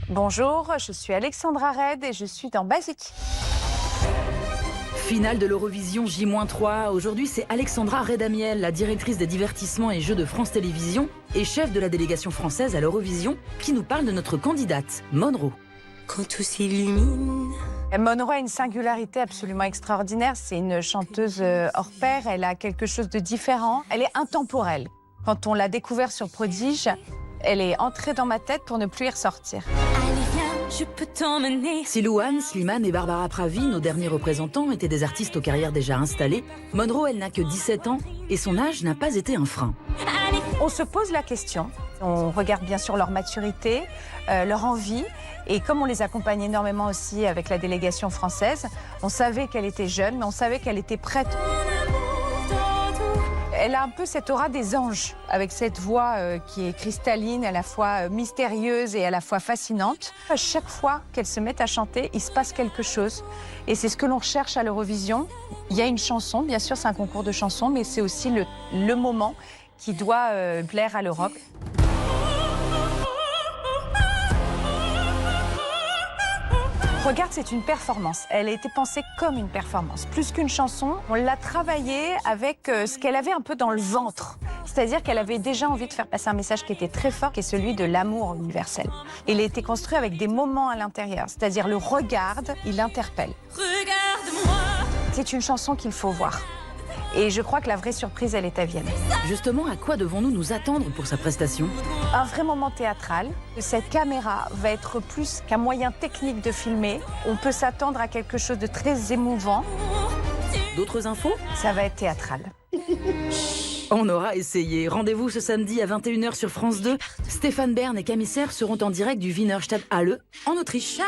Bonjour, je suis Alexandra Red et je suis dans Basique. Finale de l'Eurovision J-3. Aujourd'hui, c'est Alexandra Redamiel, la directrice des divertissements et jeux de France Télévisions et chef de la délégation française à l'Eurovision, qui nous parle de notre candidate, Monroe. Quand tout s'illumine. Monroe a une singularité absolument extraordinaire. C'est une chanteuse hors pair. Elle a quelque chose de différent. Elle est intemporelle. Quand on l'a découverte sur Prodige, elle est entrée dans ma tête pour ne plus y ressortir. Allez, viens, je peux t'emmener. Si Louane, Slimane et Barbara Pravi, nos derniers représentants, étaient des artistes aux carrières déjà installées, Monroe, elle n'a que 17 ans et son âge n'a pas été un frein. Allez. On se pose la question. On regarde bien sûr leur maturité, leur envie. Et comme on les accompagne énormément aussi avec la délégation française, on savait qu'elle était jeune, mais on savait qu'elle était prête. Elle a un peu cette aura des anges, avec cette voix qui est cristalline, à la fois mystérieuse et à la fois fascinante. À chaque fois qu'elle se met à chanter, il se passe quelque chose. Et c'est ce que l'on recherche à l'Eurovision. Il y a une chanson, bien sûr, c'est un concours de chansons, mais c'est aussi le moment qui doit plaire à l'Europe. Regarde, c'est une performance. Elle a été pensée comme une performance. Plus qu'une chanson, on l'a travaillée avec ce qu'elle avait un peu dans le ventre. C'est-à-dire qu'elle avait déjà envie de faire passer un message qui était très fort, qui est celui de l'amour universel. Il a été construit avec des moments à l'intérieur. C'est-à-dire le regarde, il interpelle. Regarde-moi. C'est une chanson qu'il faut voir. Et je crois que la vraie surprise, elle est à Vienne. Justement, à quoi devons-nous nous attendre pour sa prestation? Un vrai moment théâtral. Cette caméra va être plus qu'un moyen technique de filmer. On peut s'attendre à quelque chose de très émouvant. D'autres infos? Ça va être théâtral. On aura essayé. Rendez-vous ce samedi à 21 h sur France 2. Stéphane Bern et Camille Serre seront en direct du Wienerstadthalle en Autriche.